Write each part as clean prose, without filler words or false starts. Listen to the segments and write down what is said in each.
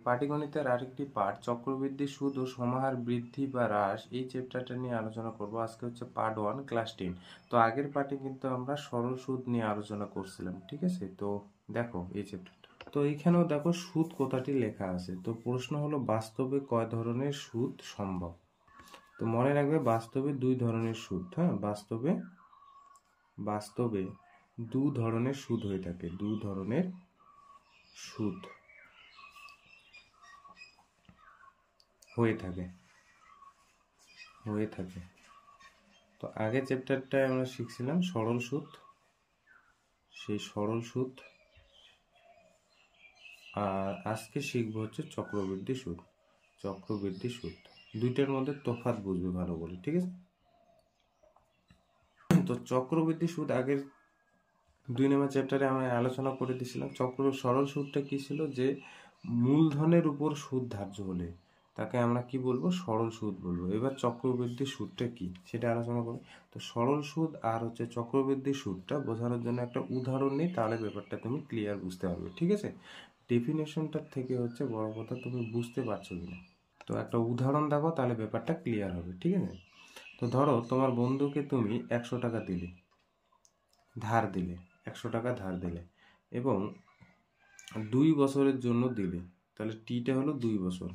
পাটিগণিতের আরেকটি পাঠ চক্রবৃদ্ধি সুদ ও সমাহার বৃদ্ধি বা হ্রাস, এই চ্যাপ্টারটা নিয়ে আলোচনা করব। আজকে হচ্ছে পার্ট 1 ক্লাস 10। তো আগের পার্টে কিন্তু আমরা সরল সুদ নিয়ে আলোচনা করছিলাম, ঠিক আছে? তো দেখো এই চ্যাপ্টারটা, তো এইখানেও দেখো সুদ কথাটি লেখা আছে। তো প্রশ্ন হলো বাস্তবে কয় ধরনের সুদ সম্ভব। তো মনে রাখবে বাস্তবে দুই ধরনের সুদ। হ্যাঁ, বাস্তবে দু ধরনের সুদ হয়ে থাকে, দু ধরনের সুদ হয়ে থাকে। তো আগের চ্যাপ্টারটায় আমরা শিখছিলাম সরল সুদ, সেই সরল সুদ। আর আজকে শিখবো হচ্ছে চক্রবৃদ্ধি সুদ। দুইটার মধ্যে তফাৎ বুঝবে ভালো বলে, ঠিক আছে? তো চক্রবৃদ্ধি সুদ আগের 2 নম্বর চ্যাপ্টারে আমরা আলোচনা করে দিয়েছিলাম। সরল সুদটা কি ছিল, যে মূলধনের উপর সুদ ধার্য হলে তাকে আমরা কি বলবো, সরল সুদ বলবো। এবার চক্রবৃদ্ধি সুদটা কি সেটা আলোচনা করি। তো সরল সুদ আর হচ্ছে চক্রবৃদ্ধি সুদটা বোঝানোর জন্য একটা উদাহরণ নিই, তাহলে ব্যাপারটা তুমি ক্লিয়ার বুঝতে পারবে, ঠিক আছে? ডেফিনেশনটার থেকে হচ্ছে বড় কথা তুমি বুঝতে পারছো কিনা। তো একটা উদাহরণ দেখো, তাহলে ব্যাপারটা ক্লিয়ার হবে, ঠিক আছে? তো ধরো তোমার বন্ধুকে তুমি 100 টাকা দিলে, ধার দিলে, 100 টাকা ধার দিলে এবং 2 বছরের জন্য দিলে, তাহলে টিটা হলো 2 বছর।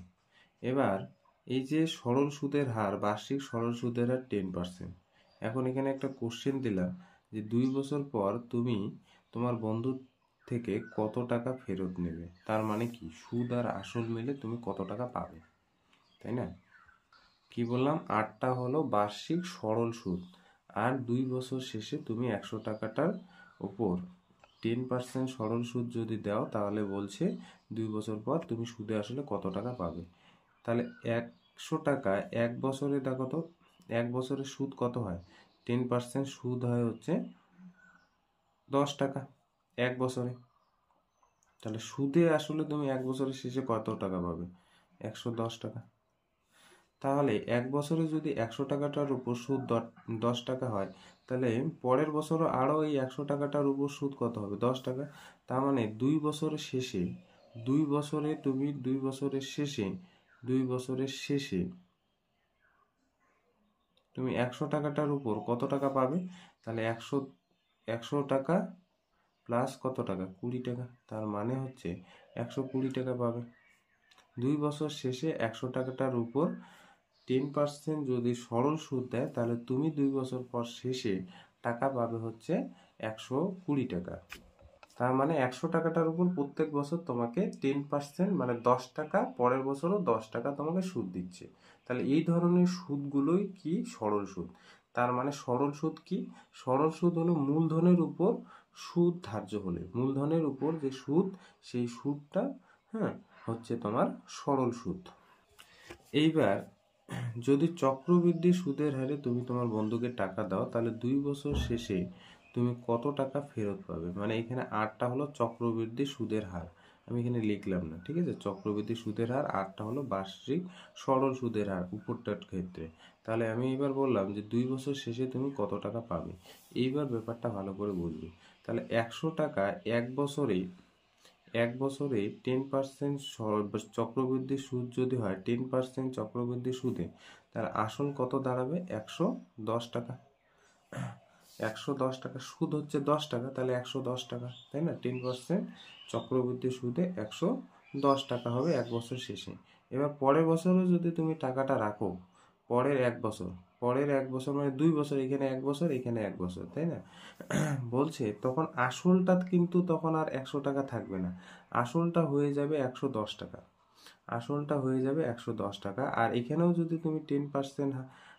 এবার এই যে সরল সুদের হার, বার্ষিক সরল সুদের হার 10%। এখন এখানে একটা কোশ্চেন দিলাম যে 2 বছর পর তুমি তোমার বন্ধু থেকে কত টাকা ফেরত নেবে। তার মানে কি, সুদ আর আসল মিলে তুমি কত টাকা পাবে, তাই না? কি বললাম, 8টা হলো বার্ষিক সরল সুদ, আর 2 বছর শেষে তুমি 100 টাকাটার উপর 10% সরল সুদ যদি দাও, তাহলে বলছে 2 বছর পর তুমি সুদে আসলে কত টাকা পাবে। তাহলে 100 টাকা 1 বছরে, দেখো তো 1 বছরের সুদ কত হয়, 10% সুদ হয় হচ্ছে 10 টাকা 1 বছরে। তাহলে সুদে আসলে তুমি 1 বছরের শেষে কত টাকা পাবে, 110 টাকা। তাহলে 1 বছরে যদি 100 টাকাটার উপর সুদ 10 টাকা হয়, তাহলে পরের বছরও আরও এই 100 টাকাটার উপর সুদ কত হবে, 10 টাকা। তার মানে 2 বছরের শেষে, 2 বছরে তুমি 2 বছরের শেষে তুমি 100 টাকাটার উপর কত টাকা পাবে, তাহলে 100 টাকা প্লাস কত টাকা, 20 টাকা। তার মানে হচ্ছে 120 টাকা পাবে। 2 বছর শেষে 100 টাকাটার উপর 10% যদি সরল সুদ দেয়, তাহলে তুমি 2 বছর পর শেষে টাকা পাবে হচ্ছে 120 টাকা। তার মানে 100 টাকাটার উপর প্রত্যেক বছর তোমাকে 10% মানে 10 টাকা, পরের বছরও 10 টাকা তোমাকে সুদ দিচ্ছে। তাহলে এই ধরনের সুদগুলোই কি, সরল সুদ। তার মানে সরল সুদ কি, সরল সুদ হলো মূলধনের উপর সুদ ধার্য হলে, মূলধনের উপর যে সুদ, সেই সুদটা হ্যাঁ হচ্ছে তোমার সরল সুদ। এইবার যদি চক্রবৃদ্ধি সুদের হারে তুমি তোমার বন্ধুকে টাকা দাও, তাহলে 2 বছর শেষে তুমি কত টাকা ফেরত পাবে। মানে এখানে 8টা হলো চক্রবৃদ্ধি সুদের হার, আমি এখানে লিখলাম না, ঠিক আছে? চক্রবৃদ্ধি সুদের হার 8টা হলো বার্ষিক সরল সুদের হার উপরটার ক্ষেত্রে। তাহলে আমি এবার বললাম যে 2 বছর শেষে তুমি কত টাকা পাবে। এইবার ব্যাপারটা ভালো করে বুঝবে। তাহলে 100 টাকা 1 বছরে 10% চক্রবৃদ্ধি সুদ যদি হয়, 10% চক্রবৃদ্ধি সুদে, তার আসল কত দাঁড়াবে, 110 টাকা। 110 টাকা সুদ হচ্ছে 10 টাকা, তাহলে 110 টাকা, তাই না? 10% চক্রবৃদ্ধি সুদে 110 টাকা হবে 1 বছর শেষে। এবার পরের বছরও যদি তুমি টাকাটা রাখো, পরের 1 বছর, মানে 2 বছর, এখানে 1 বছর, এখানে 1 বছর, তাই না? বলছে তখন আসলটা কিন্তু তখন আর 100 টাকা থাকবে না, আসলটা হয়ে যাবে 110 টাকা, আর এখানেও যদি তুমি 10%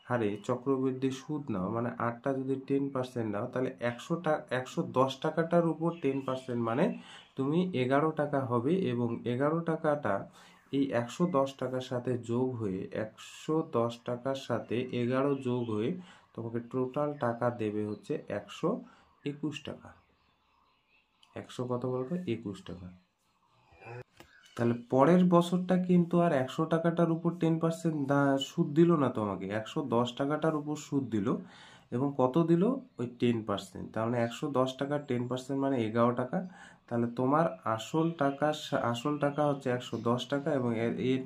হারে চক্রবৃদ্ধি সুদ নাও, মানে 8টা যদি 10% নাও, তাহলে 110 টাকাটার উপর 10% মানে তুমি 11 টাকা হবে, এবং 11 টাকাটা এই 110 টাকার সাথে যোগ হয়ে, 110 টাকার সাথে 11 যোগ হয়ে তোমাকে টোটাল টাকা দেবে হচ্ছে 121 টাকা। 100 কত বলতো, 21 টাকা। তাহলে পরের বছরটা কিন্তু আর 100 টাকাটার উপর 10% সুদ দিল না তোমাকে, 110 টাকাটার উপর সুদ দিল, এবং কত দিল ওই 10%, তার মানে 110 টাকা 10% মানে 11 টাকা। তাহলে তোমার আসল টাকা হচ্ছে 110 টাকা এবং এর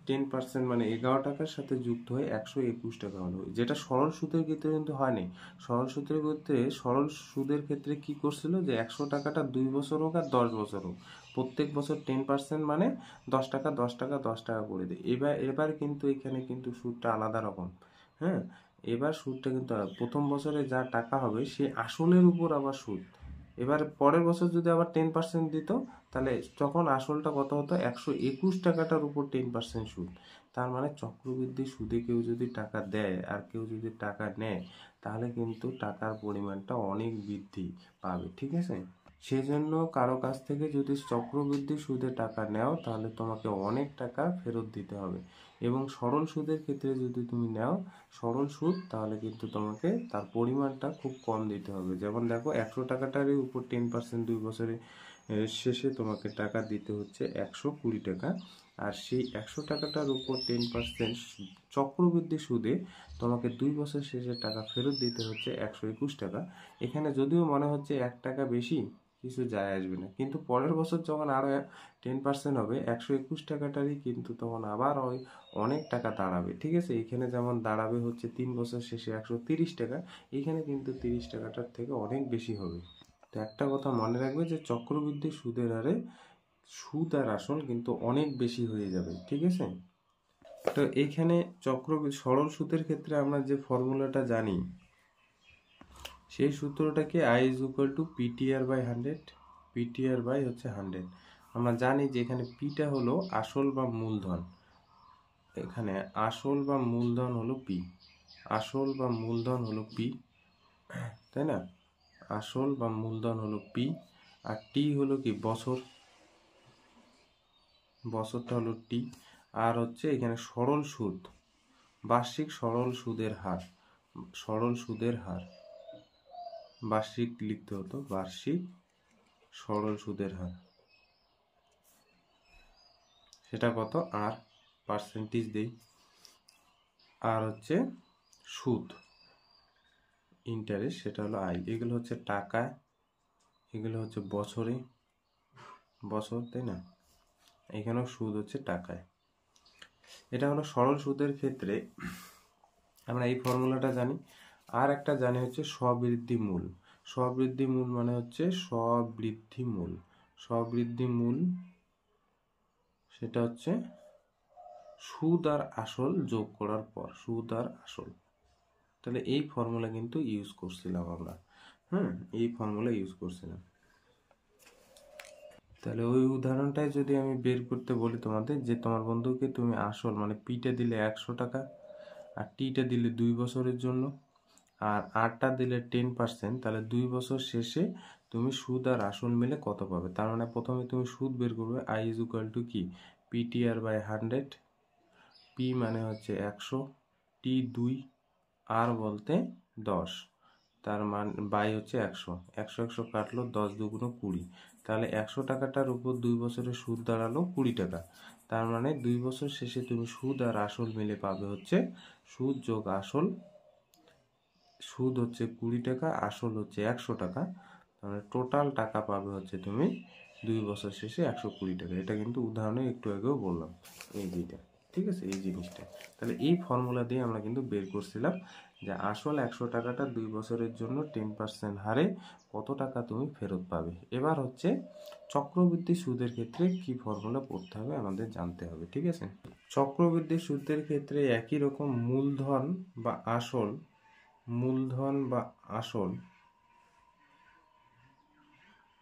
10% মানে 11 টাকার সাথে যুক্ত হয়ে 121 টাকা হলো, যেটা সরল সুদের ক্ষেত্রে কিন্তু হয়নি। সরল সুদের ক্ষেত্রে কি করছিল যে 100 টাকাটা 2 বছর হোক আর 10 বছর হোক, প্রত্যেক বছর 10% মানে 10 টাকা 10 টাকা 10 টাকা করে দেয়। এবার কিন্তু এখানে কিন্তু সুদটা আলাদা রকম। হ্যাঁ, এবার সুদটা কিন্তু প্রথম বছরে যা টাকা হবে সে আসলের উপর আবার সুদ। এবার পরের বছর যদি আবার 10% দিত, তাহলে তখন আসলটা কত হতো, 121 টাকাটার উপর 10% সুদ। তার মানে চক্রবৃদ্ধি সুদে কেউ যদি টাকা দেয় আর কেউ যদি টাকা নেয়, তাহলে কিন্তু টাকার পরিমাণটা অনেক বৃদ্ধি পাবে। ঠিক আছে, সেজন্য কারো কাছ থেকে যদি চক্রবৃদ্ধি সুদে টাকা নেও, তাহলে তোমাকে অনেক টাকা ফেরত দিতে হবে। এবং সরল সুদের ক্ষেত্রে যদি তুমি নাও সরল সুদ, তাহলে কিন্তু তোমাকে তার পরিমাণটা খুব কম দিতে হবে। যেমন দেখো, 100 টাকাটারই উপর 10% 2 বছরে শেষে তোমাকে টাকা দিতে হচ্ছে 120 টাকা। আর সেই 100 টাকাটার উপর 10% চক্রবৃদ্ধি সুদে তোমাকে 2 বছর শেষে টাকা ফেরত দিতে হচ্ছে 121 টাকা। এখানে যদিও মনে হচ্ছে 1 টাকা বেশি, কিছু যায় আসবে না, কিন্তু পরের বছর যখন আরো 10% হবে, 121 টাকাটারই কিন্তু তখন আবার ওই অনেক টাকা দাঁড়াবে। ঠিক আছে, এখানে যেমন দাঁড়াবে হচ্ছে 3 বছর শেষে 130 টাকা, এখানে কিন্তু 30 টাকাটার থেকে অনেক বেশি হবে। তো একটা কথা মনে রাখবে যে চক্রবৃদ্ধি সুদের হারে সুদ আর আসল কিন্তু অনেক বেশি হয়ে যাবে। ঠিক আছে, তো এইখানে সরল সুদের ক্ষেত্রে আমরা যে ফর্মুলাটা জানি, সেই সূত্রটাকে I is equal to PTR by 100, P T R by হচ্ছে 100। আমরা জানি যে এখানে পিটা হলো আসল বা মূলধন, এখানে আসল বা মূলধন হলো পি, আসল বা মূলধন হলো পি, তাই না? আসল বা মূলধন হলো পি, আর টি হলো কি বছর, বছরটা হলো টি। আর হচ্ছে এখানে সরল সুদ, বার্ষিক সরল সুদের হার, সরল সুদের হার, বার্ষিক লিখতে হতো, বার্ষিক সরল সুদের হার, সেটা কত, আর পার্সেন্টেজ দেই। আর হচ্ছে সুদ, ইন্টারেস্ট, সেটা হলো আই। এগুলো হচ্ছে টাকায়, এগুলো হচ্ছে বছরে, বছর, তাই না? এখানেও সুদ হচ্ছে টাকায়। এটা হলো সরল সুদের ক্ষেত্রে আমরা এই ফর্মুলাটা জানি। আর একটা জানি হচ্ছে স্ববৃদ্ধি মূল। স্ববৃদ্ধি মূল মানে হচ্ছে স্ববৃদ্ধি মূল, স্ববৃদ্ধি মূল সেটা হচ্ছে সুদ আর আসল যোগ করার পর, সুদ আর আসল। তাহলে এই ফর্মুলা কিন্তু ইউজ করছিলাম আমরা। হ্যাঁ, এই ফর্মুলা ইউজ করছিলাম। তাহলে ওই উদাহরণটাই যদি আমি বের করতে বলি তোমাদের, যে তোমার বন্ধুকে তুমি আসল মানে পিটা দিলে 100 টাকা, আর টিটা দিলে 2 বছরের জন্য, আর আরটা দিলে 10%, তাহলে 2 বছর শেষে তুমি সুদ আর আসল মিলে কত পাবে। তার মানে প্রথমে তুমি সুদ বের করবে, I ইজ ইকুয়াল টু কি, পিটিআর বাই 100, পি মানে হচ্ছে 100, টি 2, আর বলতে 10, তার মান বাই হচ্ছে 100, 100 কাটলো, 10 দুগুণ 20, তাহলে 100 টাকাটার উপর 2 বছরের সুদ দাঁড়ালো 20 টাকা। তার মানে 2 বছর শেষে তুমি সুদ আর আসল মিলে পাবে হচ্ছে, সুদ যোগ আসল, সুদ হচ্ছে 20 টাকা, আসল হচ্ছে 100 টাকা, তাহলে টোটাল টাকা পাবে হচ্ছে তুমি 2 বছর শেষে 120 টাকা। এটা কিন্তু উদাহরণে একটু আগেও বললাম, এই যেটা। ঠিক আছে, এই জিনিসটা। তাহলে এই ফর্মুলা দিয়ে আমরা কিন্তু বের করছিলাম যে আসল 100 টাকাটা 2 বছরের জন্য 10% হারে কত টাকা তুমি ফেরত পাবে। এবার হচ্ছে চক্রবৃদ্ধি সুদের ক্ষেত্রে কি ফর্মুলা পড়তে হবে আমাদের জানতে হবে। ঠিক আছে, চক্রবৃদ্ধি সুদের ক্ষেত্রে একই রকম মূলধন বা আসল, মূলধন বা আসল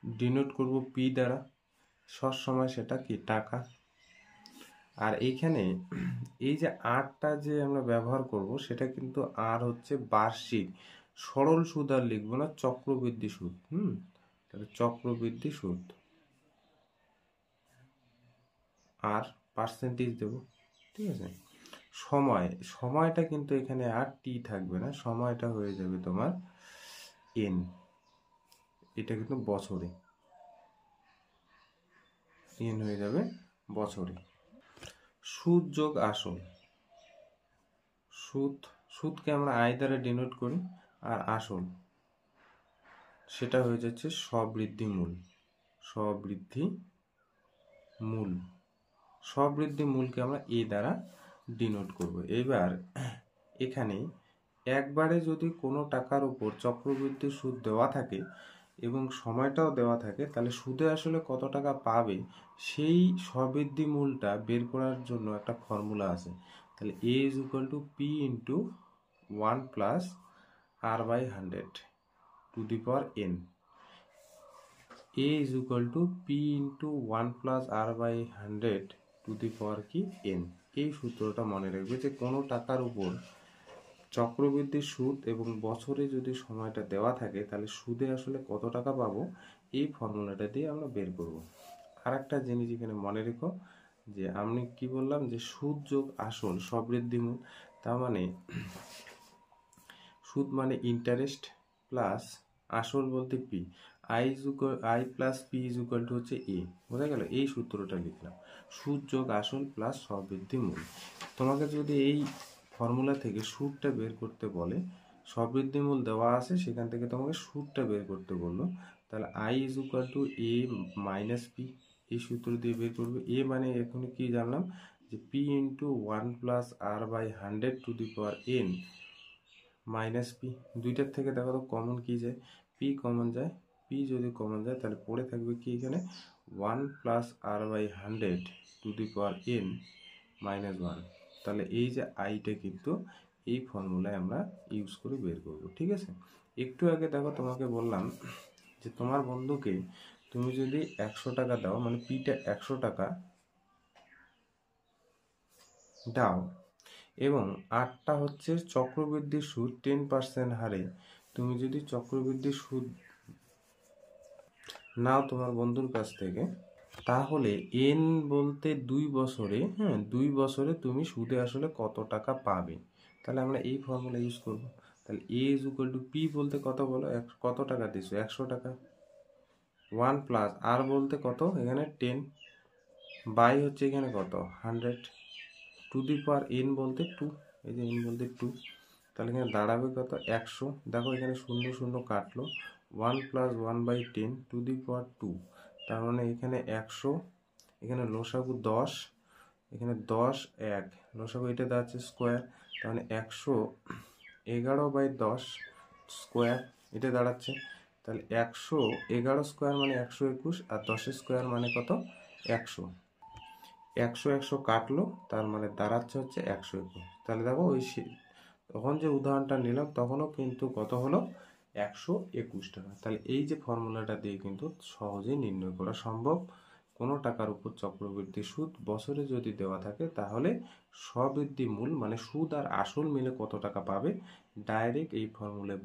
ডিনোট করব পি দ্বারা, সবসময় সেটা কি টাকা। আর এইখানে এই যে আরটা যে আমরা ব্যবহার করব, সেটা কিন্তু আর হচ্ছে বার্ষিক সরল সুদ, আর লিখবো না চক্রবৃদ্ধি সুদ। তাহলে চক্রবৃদ্ধি সুদ, আর পার্সেন্টেজ দেব। ঠিক আছে, সময়টা কিন্তু এখানে আর টি থাকবে না, সময়টা হয়ে যাবে তোমার এন, এটা কিন্তু বছরে, এন হয়ে যাবে বছরে। সুদ যোগ আসল, সুদকে আমরা আই দ্বারা ডিনোট করি, আর আসল, সেটা হয়ে যাচ্ছে স্ববৃদ্ধি মূল। স্ববৃদ্ধি মূল, স্ববৃদ্ধি মূলকে আমরা এ দ্বারা ডিনোট করব। এবার এখানে একবারে যদি কোনো টাকার উপর চক্রবৃদ্ধি সুদ দেওয়া থাকে এবং সময়টাও দেওয়া থাকে, তাহলে সুদে আসলে কত টাকা পাবে সেই স্ববৃদ্ধি মূলটা বের করার জন্য একটা ফর্মুলা আছে। তাহলে A is equal to P into 1 plus R by 100 to the power N. A is equal to P into 1 plus R by 100 to the power কি এন। এই সূত্রটা মনে রাখবে যে কোনো টাকার উপর চক্রবৃদ্ধি সুদ এবং বছরে যদি সময়টা দেওয়া থাকে তাহলে সুদে আসলে কত টাকা পাবো এই ফর্মুলাটা দিয়ে আমরা বের করব। আর একটা জিনিস এখানে মনে রেখো যে আমি কি বললাম যে সুদ যোগ আসল স্ববৃদ্ধি মূল, তার মানে সুদ মানে ইন্টারেস্ট প্লাস আসল বলতে P, I plus P is equal to হচ্ছে এ। বোঝা গেল? এই সূত্রটা লিখলাম, সুদ যোগ আসল প্লাস স্ববৃদ্ধি মূল। তোমাকে যদি এই ফর্মুলা থেকে সুদটা বের করতে বলে, স্ববৃদ্ধি মূল দেওয়া আছে সেখান থেকে তোমাকে সুদটা বের করতে বললো, তাহলে I is equal two A minus P, এই সূত্র দিয়ে বের করবে। এ মানে এখন কি জানলাম যে P into 1 plus R by 100 to the power N minus P. দুইটার থেকে দেখো তো কমন কি যায়, পি কমন যায়। পি যদি কমন যায় তাহলে পড়ে থাকবে কি এখানে 1 plus R by 100 to the power N minus 1। তাহলে এই যে আইটা কিন্তু এই ফর্মুলায় আমরা ইউজ করে বের করব। ঠিক আছে? একটু আগে দেখো তোমাকে বললাম যে তোমার বন্ধুকে তুমি যদি 100 টাকা দাও, মানে পিটা 100 টাকা দাও এবং 8টা হচ্ছে চক্রবৃদ্ধি সুদ 10% হারে, তুমি যদি চক্রবৃদ্ধি সুদ নাও তোমার বন্ধুর কাছ থেকে, তাহলে এন বলতে 2 বছরে, 2 বছরে তুমি সুদে আসলে কত টাকা পাবে। তাহলে আমরা এই ফর্মুলা ইউজ করব। তাহলে A is equal to P বলতে কত বলো, কত টাকা দিছো 100 টাকা, 1 প্লাস আর বলতে কত এখানে 10 বাই হচ্ছে এখানে কত 100 টু দি পাওয়ার এন বলতে 2, এই যে এন বলতে 2, তাহলে এখানে দাঁড়াবে কত 100। দেখো এখানে শূন্য শূন্য কাটলো, 1 plus 1 by 10 two the power 2, তার মানে এখানে 100, এখানে লসাগু 10, এখানে 10 1 লসাগু এটা দাঁড়াচ্ছে স্কোয়ার, তার মানে 111 বাই 10 স্কোয়ার এটা দাঁড়াচ্ছে। তাহলে 111 স্কোয়ার মানে 121, আর 10 স্কোয়ার মানে কত 100। 100 কাটলো, তার মানে দাঁড়াচ্ছে হচ্ছে 121। তাহলে দেখো ওই তখন যে উদাহরণটা নিলাম তখনও কিন্তু কত হলো 121 টাকা। তাহলে এই যে ফর্মুলাটা দিয়ে কিন্তু সহজেই নির্ণয় করা সম্ভব কোনো টাকার উপর চক্রবৃদ্ধি সুদ বছরে যদি দেওয়া থাকে তাহলে স্ববৃদ্ধি মূল মানে সুদ আর আসল মিলে কত টাকা পাবে, ডাইরেক্ট এই ফর্মুলায়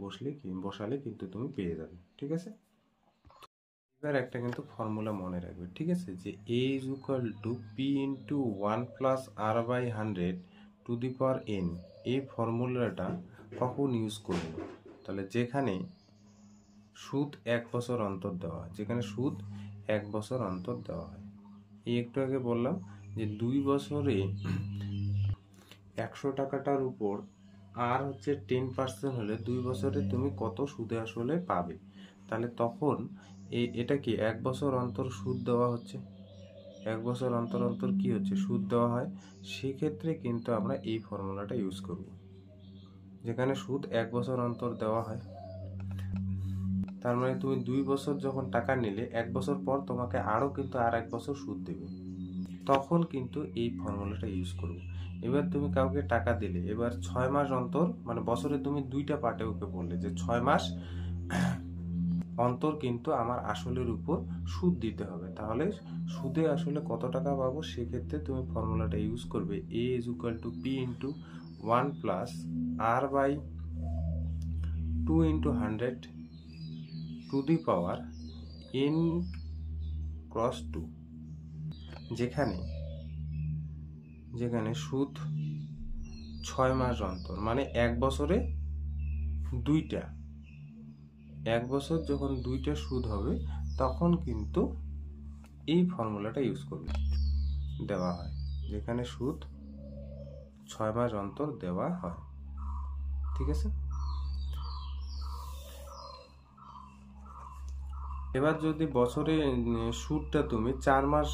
বসালে কিন্তু তুমি পেয়ে যাবে। ঠিক আছে? এবার একটা কিন্তু ফর্মুলা মনে রাখবে। ঠিক আছে? যে A is equal to P into 1 plus R by 100 to the power N. এই ফর্মুলাটা কখন ইউজ করব? তাহলে যেখানে সুদ 1 বছর অন্তর দেওয়া হয়, যেখানে সুদ 1 বছর অন্তর দেওয়া হয়। এই একটু আগে বললাম যে 2 বছরে 100 টাকাটার উপর আর হচ্ছে 10% হলে 2 বছরে তুমি কত সুদে আসলে পাবে। তাহলে তখন এটা কি 1 বছর অন্তর সুদ দেওয়া হচ্ছে, 1 বছর অন্তর অন্তর কি হচ্ছে সুদ দেওয়া হয়, সেক্ষেত্রে কিন্তু আমরা এই ফর্মুলাটা ইউজ করব। যেখানে সুদ 1 বছর অন্তর দেওয়া হয়, তার মানে তুমি 2 বছর যখন টাকা নিলে 1 বছর পর তোমাকে আরও কিন্তু আর 1 বছর সুদ দেবে, তখন কিন্তু এই ফর্মুলাটা ইউজ করব। এবার তুমি কাউকে টাকা দিলে, এবার 6 মাস অন্তর, মানে বছরে তুমি 2টা পার্টে ওকে বললে যে 6 মাস অন্তর কিন্তু আমার আসলের উপর সুদ দিতে হবে, তাহলে সুদে আসলে কত টাকা পাবো সেক্ষেত্রে তুমি ফর্মুলাটা ইউজ করবে A is equal to P into 1 plus R by 2 into 100 to the power N cross 2। যেখানে সুদ 6 মাস অন্তর, মানে 1 বছরে 2টা, 1 বছর যখন 2টা সুদ হবে তখন কিন্তু এই ফর্মুলাটা ইউজ করবে, দেওয়া হয় যেখানে সুদ 6 মাস অন্তর দেওয়া হয়। ঠিক আছে? এবার যদি বছরে সুদটা তুমি 4 মাস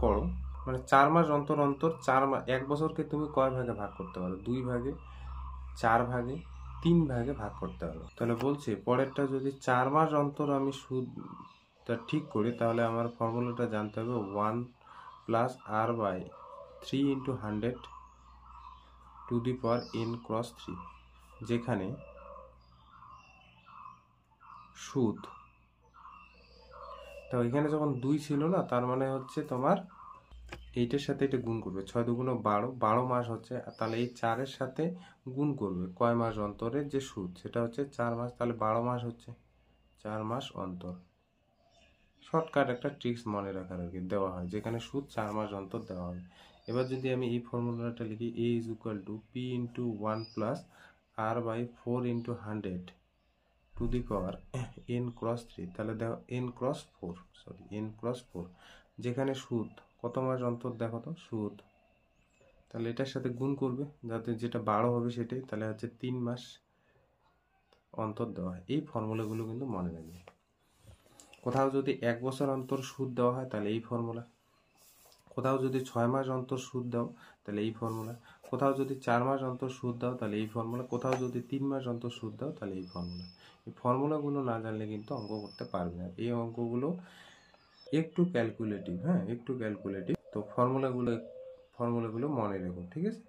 করো, মানে 4 মাস অন্তর অন্তর 4 মাস, এক বছরকে তুমি কয় ভাগে ভাগ করতে পারো? 2 ভাগে, 4 ভাগে, 3 ভাগে ভাগ করতে পারো। তাহলে বলছি পরেরটা যদি 4 মাস অন্তর আমি সুদটা ঠিক করি, তাহলে আমার ফর্মুলাটা জানতে হবে 1 plus R by 3 into 100 to the power n cross 3, যেখানে সুদ, তো এখানে যখন 2 ছিল না, তার মানে হচ্ছে তোমার এইটার সাথে এটা গুণ করবে, 6 দুগুণ 12, 12 মাস হচ্ছে, তাহলে এই 4-এর সাথে গুণ করবে কয় মাস অন্তরের যে সুদ, সেটা হচ্ছে 4 মাস, তাহলে 12 মাস হচ্ছে 4 মাস অন্তর। শর্টকাট একটা ট্রিক্স মনে রাখার আর কি দেওয়া হয়, যেখানে সুদ 4 মাস অন্তর দেওয়া হবে। এবার যদি আমি এই ফর্মুলাটা লিখি, a is equal to P into 1 plus R by 4 into 100 to the power n cross 3, তাহলে দেখো n ক্রস 4, যেখানে সুদ কত মাস অন্তর দেখো তো সুদ, তাহলে এটার সাথে গুণ করবে যাতে যেটা 12 হবে সেটাই, তাহলে হচ্ছে 3 মাস অন্তর দেওয়া হয়। এই ফর্মুলাগুলো কিন্তু মনে রাখবে। কোথাও যদি 1 বছর অন্তর সুদ দেওয়া হয় তাহলে এই ফর্মুলা, কোথাও যদি 6 মাস অন্তর সুদ দাও তাহলে এই ফর্মুলা, কোথাও যদি 4 মাস অন্তর সুদ দাও তাহলে এই ফর্মুলা, কোথাও যদি 3 মাস অন্তর সুদ দাও তাহলে এই ফর্মুলা। এই ফর্মুলাগুলো না জানলে কিন্তু অঙ্ক করতে পারবে না। এই অঙ্কগুলো একটু ক্যালকুলেটিভ, হ্যাঁ একটু ক্যালকুলেটিভ, তো ফর্মুলাগুলো মনে রেখো, ঠিক আছে?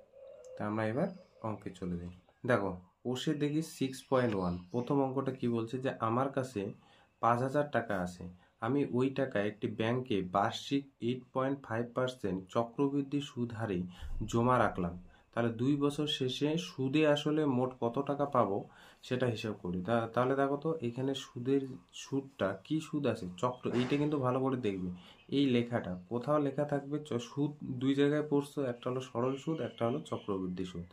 তা আমরা এবার অঙ্কে চলে যাই। দেখো কোষে দেখি 6.1, প্রথম অঙ্কটা কি বলছে যে আমার কাছে 5,000 টাকা আছে, আমি ওই টাকা একটি ব্যাংকে বার্ষিক 8.5% চক্রবৃদ্ধি সুদ হারে জমা রাখলাম, তাহলে 2 বছর শেষে সুদে আসলে মোট কত টাকা পাবো সেটা হিসাব করি। তাহলে দেখো তো এখানে সুদটা কি সুদ আছে, চক্র, এইটা কিন্তু ভালো করে দেখবে। এই লেখাটা কোথাও লেখা থাকবে, সুদ 2 জায়গায় পড়ছো, একটা হলো সরল সুদ, একটা হলো চক্রবৃদ্ধি সুদ।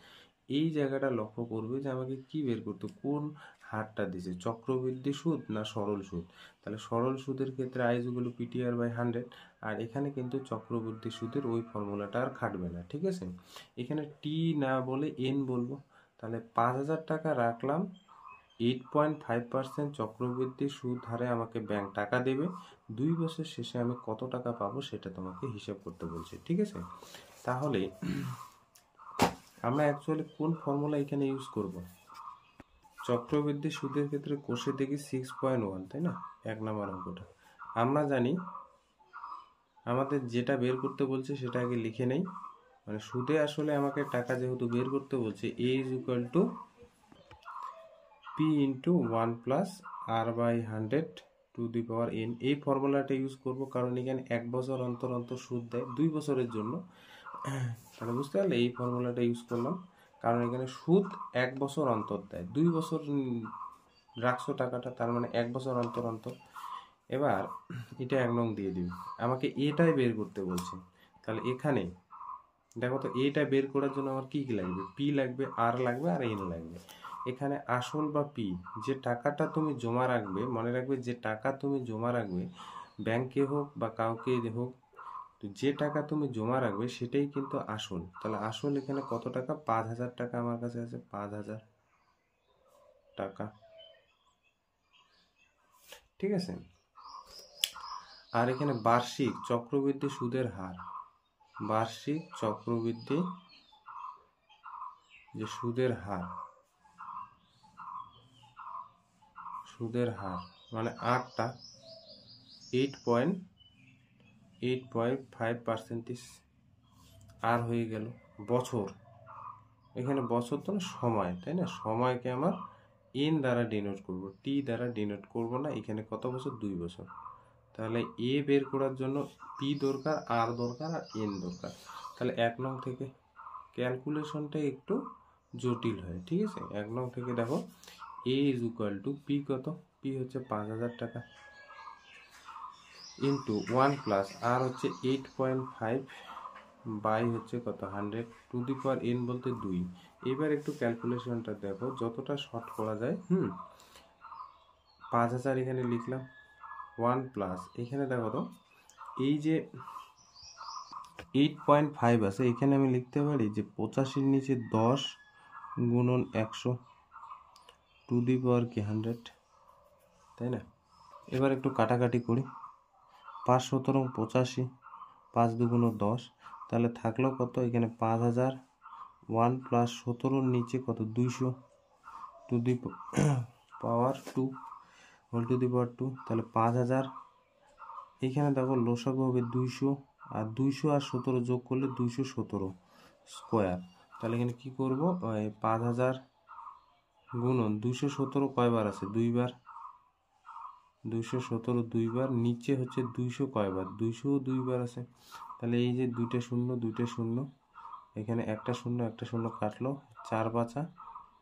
এই জায়গাটা লক্ষ্য করবে যে আমাকে কি বের করতে, কোন হারটা দিছে, চক্রবৃদ্ধি সুদ না সরল সুদ। তাহলে সরল সুদের ক্ষেত্রে I equal to PTR by 100, আর এখানে কিন্তু চক্রবৃদ্ধি সুদের ওই ফর্মুলাটা আর খাটবে না, ঠিক আছে? এখানে টি না বলে এন বলবো। তাহলে 5,000 টাকা রাখলাম, 8.5% চক্রবৃদ্ধি সুদ হারে আমাকে ব্যাংক টাকা দেবে, 2 বছর শেষে আমি কত টাকা পাবো সেটা তোমাকে হিসাব করতে বলছে, ঠিক আছে? তাহলে আমরা অ্যাকচুয়ালি কোন ফর্মুলা এখানে ইউজ করব? চক্রবৃদ্ধি সুদের ক্ষেত্রে কোষে দেখি 6.1, তাই না? 1 নম্বর অঙ্কটা আমরা জানি, আমাদের যেটা বের করতে বলছে সেটা আগে লিখে নেই। মানে সুদে আসলে আমাকে টাকা যেহেতু বের করতে বলছে, a is equal to P into 1 plus R by 100 to the power n। এই ফর্মুলাটা ইউজ করব কারণ এখানে 1 বছর অন্তর অন্তর সুদ দেয় 2 বছরের জন্য, তাহলে বুঝতে পারলে এই ফর্মুলাটা ইউজ করলাম, কারণ এখানে সুদ 1 বছর অন্তর দেয়, 2 বছর রাখছো টাকাটা, তার মানে 1 বছর অন্তর অন্তর। এবার এটা 1 নং দিয়ে দিবি, আমাকে এটাই বের করতে বলছে। তাহলে এখানে দেখো তো এটা বের করার জন্য আমার কি কি লাগবে, পি লাগবে, আর লাগবে, আর এন লাগবে। এখানে আসল বা পি, যে টাকাটা তুমি জমা রাখবে, মনে রাখবে যে টাকা তুমি জমা রাখবে ব্যাংকে হোক বা কাউকে হোক, তো যে টাকা তুমি জমা রাখবে সেটাই কিন্তু আসল। তাহলে আসল এখানে কত টাকা, 5,000 টাকা আমার কাছে আছে, 5,000 টাকা, ঠিক আছে? আর এখানে বার্ষিক চক্রবৃদ্ধি সুদের হার, বার্ষিক চক্রবৃদ্ধি যে সুদের হার মানে 8টা 8.5% আর হয়ে গেল বছর, এখানে বছর তো না সময়, তাই না? সময়কে আমার এন দ্বারা ডিনোট করব, টি দ্বারা ডিনোট করব না। এখানে কত বছর, 2 বছর। তাহলে এ বের করার জন্য পি দরকার, আর দরকার, আর এন দরকার। তাহলে 1 নং থেকে ক্যালকুলেশনটা একটু জটিল হয়, ঠিক আছে? 1 নং থেকে দেখো এ ইজ ইকুয়াল টু পি কত, পি হচ্ছে 5,000 টাকা ইন্টু 1 প্লাস আর হচ্ছে 8.5 বাই হচ্ছে কত 100 টু দি পাওয়ার এন বলতে 2। এবার একটু ক্যালকুলেশনটা দেখো যতটা শর্ট করা যায়। 5,000 এখানে লিখলাম, 1 প্লাস এখানে দেখো তো এই যে 8.5 আছে, এখানে আমি লিখতে পারি যে 85-র নিচে 10 গুণন 100 টু দি পাওয়ার কি 100, তাই না? এবার একটু কাটাকাটি করি। 5 17 85, 5 দুগুণ 10, তাহলে থাকলো কত এখানে 5000, 1 প্লাস 17 নিচে কত 200 to the power 2 whole to the power 2, তাহলে 5000। এইখানে দেখো লসাগু হবে 200, আর 200 আর 17 যোগ করলে 217 স্কোয়ার। তাহলে এখানে কি করব, 5000 গুণন 217 কয়বার আছে, 2 বার, 217 2 বার, নিচে হচ্ছে 200 কয়বার, 200 2 বার আছে। তাহলে এই যে দুইটা শূন্য দুইটা শূন্য, এখানে একটা শূন্য একটা শূন্য কাটলো, 4 5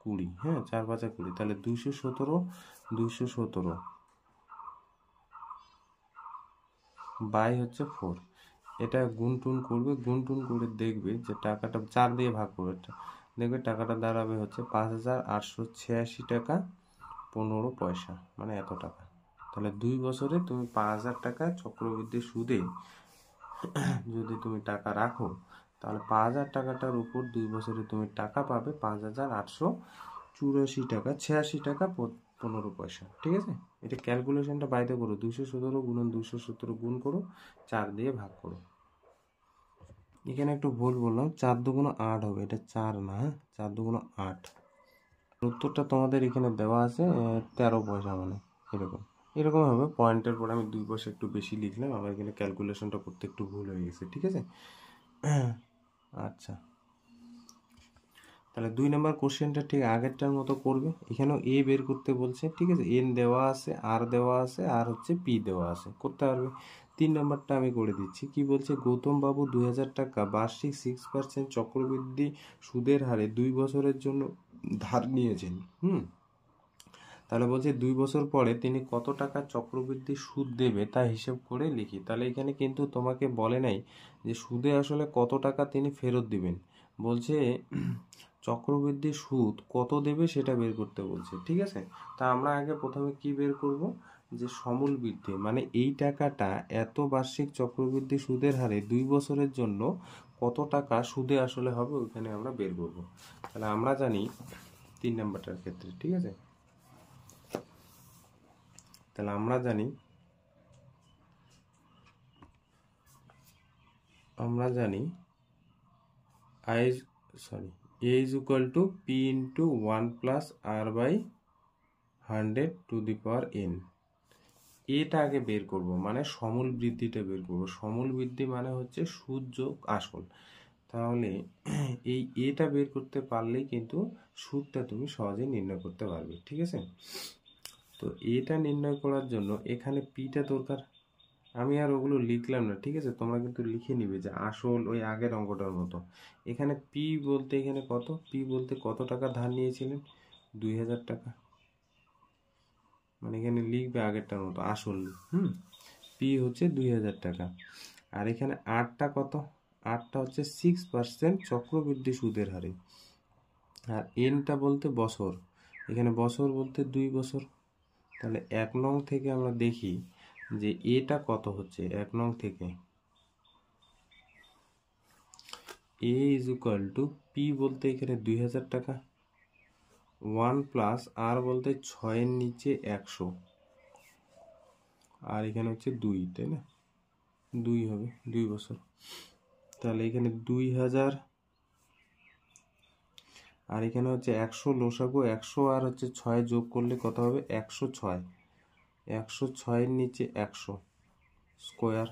20, হ্যাঁ 4 5 20, তাহলে 217 বাই হচ্ছে 4। এটা গুণ টুন করবে, গুণ টুন করে দেখবে যে টাকাটা 4 দিয়ে ভাগ করবে, দেখবে টাকাটা দাঁড়াবে হচ্ছে 5886 টাকা 15 পয়সা, মানে এত টাকা। তাহলে 2 বছরে তুমি 5000 টাকা চক্রবৃদ্ধি সুদে যদি তুমি টাকা রাখো, তাহলে 5000 টাকাটার উপর 2 বছরে তুমি টাকা পাবে 5884 টাকা 86 টাকা 15 পয়সা। ঠিক আছে, এটা ক্যালকুলেশনটা বাইরে করো, 217 গুণন 217 গুণ করো, 4 দিয়ে ভাগ করো। এখানে একটু ভুল বললাম, 4 দুগুণ 8 হবে, এটা 4 না, 4 দুগুণ 8। উত্তরটা তোমাদের এখানে দেওয়া আছে 13 পয়সা, মানে এরকম এরকম হবে। পয়েন্টের পর আমি 2 পয়সা একটু বেশি লিখলাম, আমার এখানে ক্যালকুলেশনটা করতে একটু ভুল হয়ে গেছে। ঠিক আছে, আচ্ছা তাহলে 2 নম্বর কোশ্চেনটা ঠিক আগেরটার মতো করবে। এখানেও এ বের করতে বলছে, ঠিক আছে, এন দেওয়া আছে, আর দেওয়া আছে, আর হচ্ছে পি দেওয়া আছে, করতে পারবে। 3 নম্বরটা আমি করে দিচ্ছি। কি বলছে, গৌতম বাবু 2000 টাকা বার্ষিক 6% চক্রবৃদ্ধি সুদের হারে 2 বছরের জন্য ধার নিয়েছেন। তাহলে বলছে 2 বছর পরে তিনি কত টাকা চক্রবৃদ্ধি সুদ দেবে তা হিসাব করে লিখি। তাহলে এখানে কিন্তু তোমাকে বলে নাই যে সুদে আসলে কত টাকা তিনি ফেরত দিবেন, বলছে চক্রবৃদ্ধি সুদ কত দেবে সেটা বের করতে বলছে। ঠিক আছে, তা আমরা আগে প্রথমে কি বের করব, যে সমূল বৃদ্ধি, মানে এই টাকাটা এত বার্ষিক চক্রবৃদ্ধি সুদের হারে 2 বছরের জন্য কত টাকা সুদে আসলে হবে, ওইখানে আমরা বের করব। তাহলে আমরা জানি 3 নাম্বারটার ক্ষেত্রে, ঠিক আছে, তাহলে আমরা জানি I sorry A is equal to P into 1 plus R by 100 to the power N. এটা আগে বের করব, মানে সমূল বৃদ্ধিটা বের করব। সমূল বৃদ্ধি মানে হচ্ছে সুদ যোগ আসল। তাহলে এই এটা বের করতে পারলেই কিন্তু সুদটা তুমি সহজে নির্ণয় করতে পারবে। ঠিক আছে, তো এটা নির্ণয় করার জন্য এখানে পিটা দরকার, আমি আর ওগুলো লিখলাম না। ঠিক আছে, তোমরা কিন্তু লিখে নিবে যে আসল ওই আগের অঙ্কটার মতো। এখানে পি বলতে এখানে কত, পি বলতে কত টাকা ধার নিয়েছিলেন, 2000 টাকা, মানে এখানে লিখবে আগেরটার মতো আসল। পি হচ্ছে 2000 টাকা। আর এখানে আরটা কত, আরটা হচ্ছে 6% চক্রবৃদ্ধি সুদের হারে। আর এনটা বলতে বছর, এখানে বছর বলতে 2 বছর। তাহলে 1 নং থেকে আমরা দেখি যে এটা কত হচ্ছে। 1 নং থেকে এ ইজ ইকুয়াল টু পি বলতে এখানে 2000 টাকা, 1 প্লাস আর বলতে 6 এর নিচে 100, আর এখানে হচ্ছে 2, তাই না, 2 হবে 2 বছর। তাহলে এখানে 2000, আর এখানে হচ্ছে 100 লসাগু, 100 আর হচ্ছে 6 যোগ করলে কত হবে, 106, 106 এর নিচে 100 স্কোয়ার।